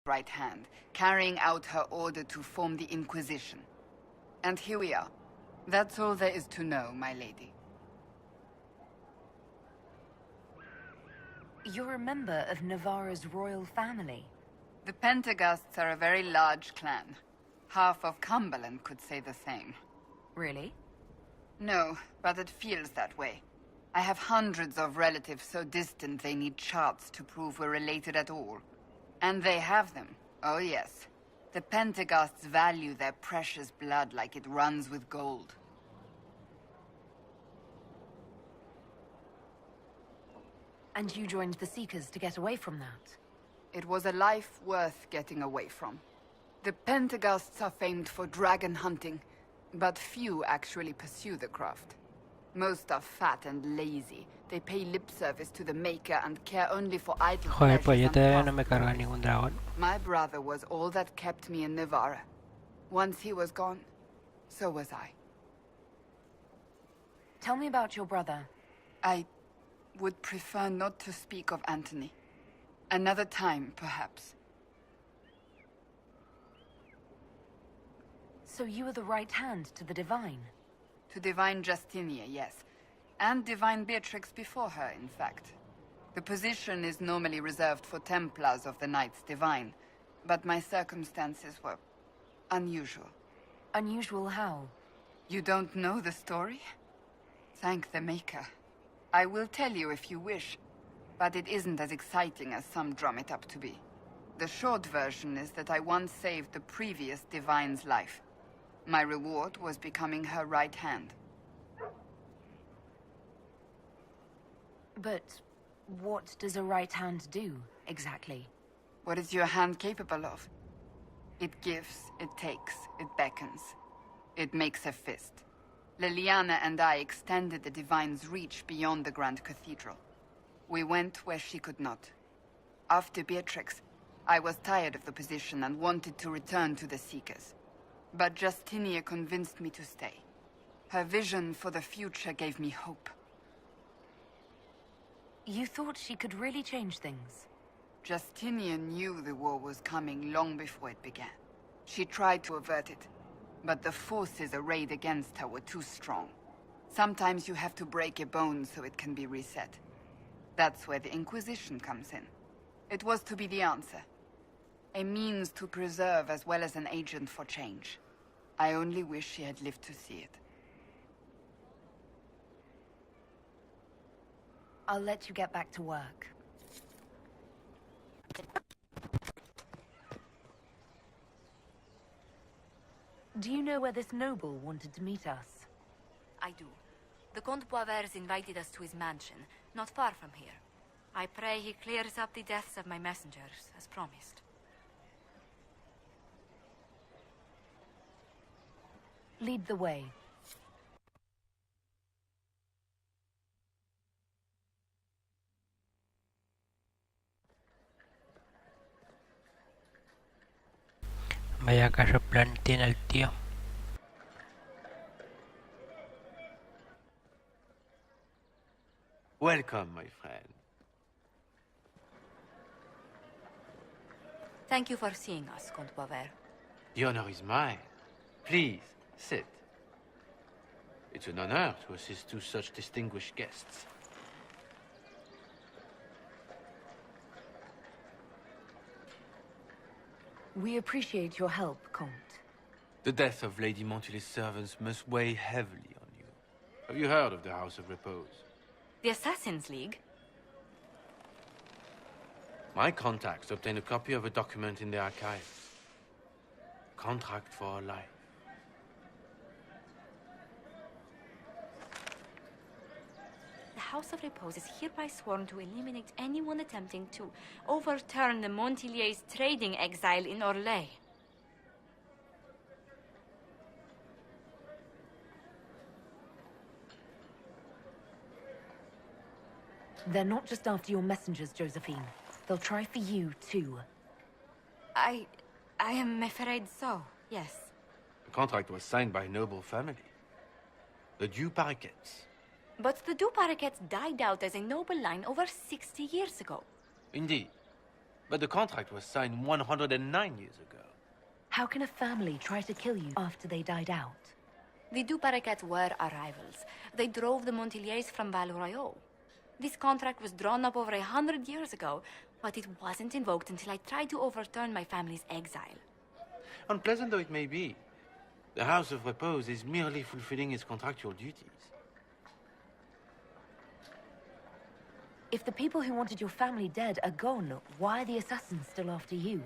right hand, carrying out her order to form the Inquisition. And here we are. That's all there is to know, my lady. You're a member of Navarra's royal family. The Pentaghasts are a very large clan. Half of Cumberland could say the same. Really? No, but it feels that way. I have hundreds of relatives so distant they need charts to prove we're related at all. And they have them. Oh yes. The Pentaghasts value their precious blood like it runs with gold. And you joined the Seekers to get away from that? It was a life worth getting away from. The Pentaghasts are famed for dragon hunting, but few actually pursue the craft. Most are fat and lazy. They pay lip service to the Maker and care only for idle pleasures and pastimes. My brother was all that kept me in Navarra. Once he was gone, so was I. Tell me about your brother. I would prefer not to speak of Anthony. Another time, perhaps. So you were the right hand to the Divine? To Divine Justinia, yes. And Divine Beatrix before her, in fact. The position is normally reserved for Templars of the Knights Divine, but my circumstances were unusual. Unusual how? You don't know the story? Thank the Maker. I will tell you if you wish, but it isn't as exciting as some drum it up to be. The short version is that I once saved the previous Divine's life. My reward was becoming her right hand. But what does a right hand do, exactly? What is your hand capable of? It gives, it takes, it beckons. It makes a fist. Liliana and I extended the Divine's reach beyond the Grand Cathedral. We went where she could not. After Beatrix, I was tired of the position and wanted to return to the Seekers. But Justinia convinced me to stay. Her vision for the future gave me hope. You thought she could really change things? Justinia knew the war was coming long before it began. She tried to avert it, but the forces arrayed against her were too strong. Sometimes you have to break a bone so it can be reset. That's where the Inquisition comes in. It was to be the answer. A means to preserve as well as an agent for change. I only wish she had lived to see it. I'll let you get back to work. Do you know where this noble wanted to meet us? I do. The Comte Boisvert's invited us to his mansion, not far from here. I pray he clears up the deaths of my messengers, as promised. Lead the way. Vaya casa plan tiene el tío. Welcome, my friend. Thank you for seeing us, Comte Boisvert. The honor is mine. Please, sit. It's an honor to assist two such distinguished guests. We appreciate your help, Comte. The death of Lady Montily's servants must weigh heavily on you. Have you heard of the House of Repose? The Assassin's League? My contacts obtained a copy of a document in the archives. Contract for life. The House of Repose is hereby sworn to eliminate anyone attempting to overturn the Montilier's trading exile in Orlais. They're not just after your messengers, Josephine. They'll try for you, too. I am afraid so, yes. The contract was signed by a noble family. The Du Paraquets. But the Du Paraquets died out as a noble line over 60 years ago. Indeed. But the contract was signed 109 years ago. How can a family try to kill you after they died out? The Du Paraquets were our rivals. They drove the Montiliers from Val Royeaux. This contract was drawn up over 100 years ago, but it wasn't invoked until I tried to overturn my family's exile. Unpleasant though it may be, the House of Repose is merely fulfilling its contractual duties. If the people who wanted your family dead are gone, why are the assassins still after you?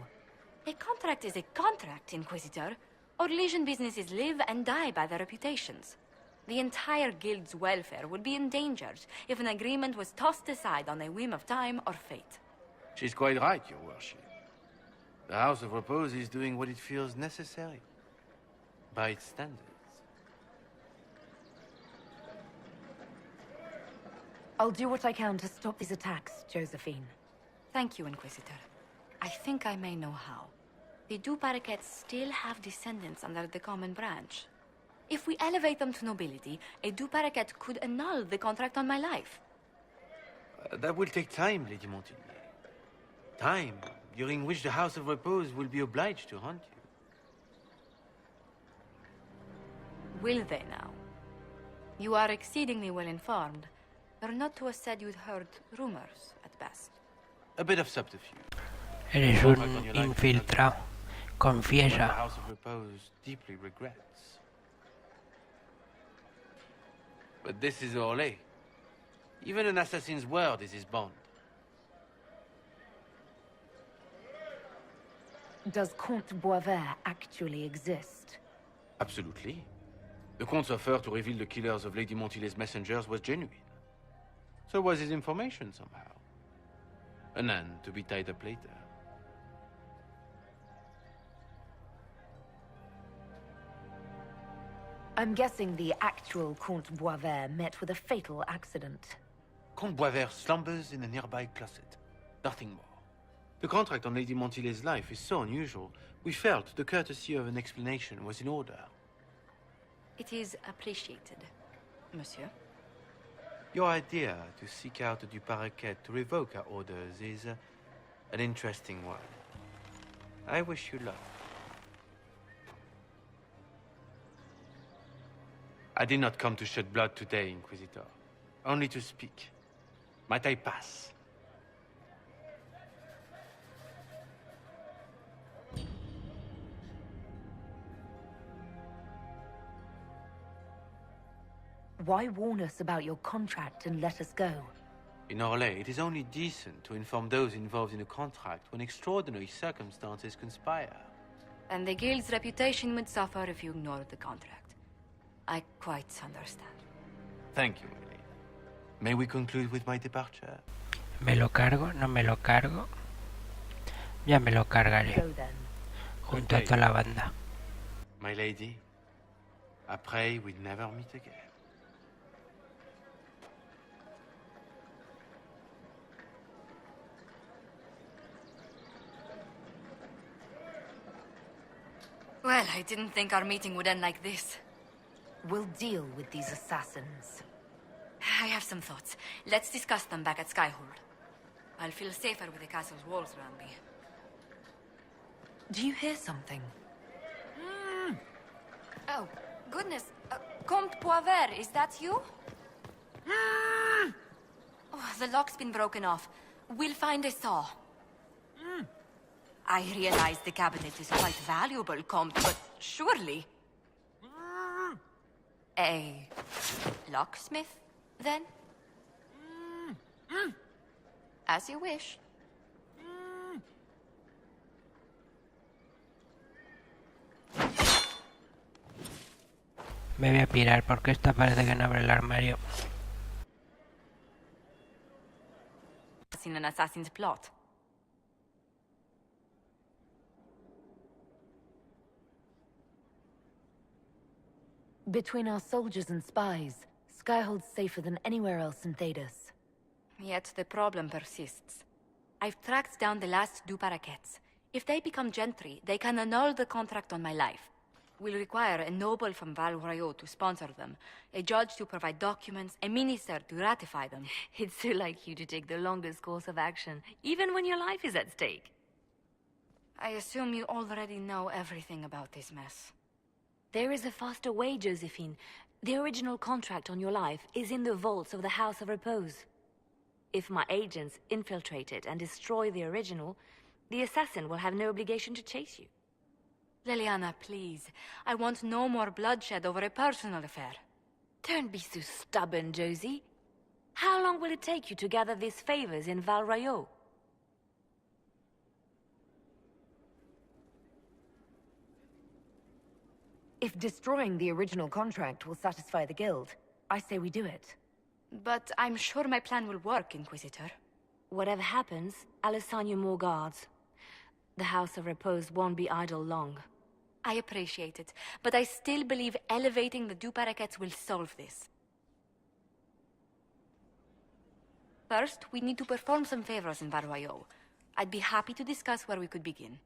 A contract is a contract, Inquisitor. Our Legion businesses live and die by their reputations. The entire guild's welfare would be endangered if an agreement was tossed aside on a whim of time or fate. She's quite right, Your Worship. The House of Repose is doing what it feels necessary, by its standards. I'll do what I can to stop these attacks, Josephine. Thank you, Inquisitor. I think I may know how. The Du Paraquets still have descendants under the common branch. If we elevate them to nobility, a Du Paraquet could annul the contract on my life. That will take time, Lady Montilier. Time during which the House of Repose will be obliged to hunt you. Will they now? You are exceedingly well informed. You're not to have said you'd heard rumors, at best. A bit of subterfuge. Eres un infiltrado. The Confiesa. House of Repose deeply regrets. But this is Orlais. Even an assassin's word is his bond. Does Comte Boisvert actually exist? Absolutely. The Comte's offer to reveal the killers of Lady Montilier's messengers was genuine. So was his information somehow. An end to be tied up later. I'm guessing the actual Comte Boisvert met with a fatal accident. Comte Boisvert slumbers in a nearby closet. Nothing more. The contract on Lady Montilier's life is so unusual, we felt the courtesy of an explanation was in order. It is appreciated, monsieur. Your idea to seek out the Du Paraquet to revoke our orders is an interesting one. I wish you luck. I did not come to shed blood today, Inquisitor. Only to speak. Might I pass? Why warn us about your contract and let us go? In Orlais, it is only decent to inform those involved in a contract when extraordinary circumstances conspire. And the guild's reputation would suffer if you ignored the contract. I quite understand. Thank you, my lady. May we conclude with my departure? ¿Me lo cargo? ¿No me lo cargo? Ya me lo cargaré. Go then. Junto a toda la banda. My lady, I pray we never meet again. Well, I didn't think our meeting would end like this. We'll deal with these assassins. I have some thoughts. Let's discuss them back at Skyhold. I'll feel safer with the castle's walls around me. Do you hear something? Oh, goodness. Comte Boisvert, is that you? Oh, the lock's been broken off. We'll find a saw. I realize the cabinet is quite valuable, Comte, but surely... A locksmith, then? As you wish. Me voy a pirar porque esta parece que no abre el armario. In an assassin's plot. Between our soldiers and spies, Skyhold's safer than anywhere else in Thedas. Yet the problem persists. I've tracked down the last Du Paraquets. If they become gentry, they can annul the contract on my life. We'll require a noble from Val Royeaux to sponsor them, a judge to provide documents, a minister to ratify them. It's so like you to take the longest course of action, even when your life is at stake. I assume you already know everything about this mess. There is a faster way, Josephine. The original contract on your life is in the vaults of the House of Repose. If my agents infiltrate it and destroy the original, the assassin will have no obligation to chase you. Leliana, please. I want no more bloodshed over a personal affair. Don't be so stubborn, Josie. How long will it take you to gather these favors in Val Rayo? If destroying the original contract will satisfy the Guild, I say we do it. But I'm sure my plan will work, Inquisitor. Whatever happens, I'll assign you more guards. The House of Repose won't be idle long. I appreciate it, but I still believe elevating the Du Paraquets will solve this. First, we need to perform some favors in Val Royeaux. I'd be happy to discuss where we could begin.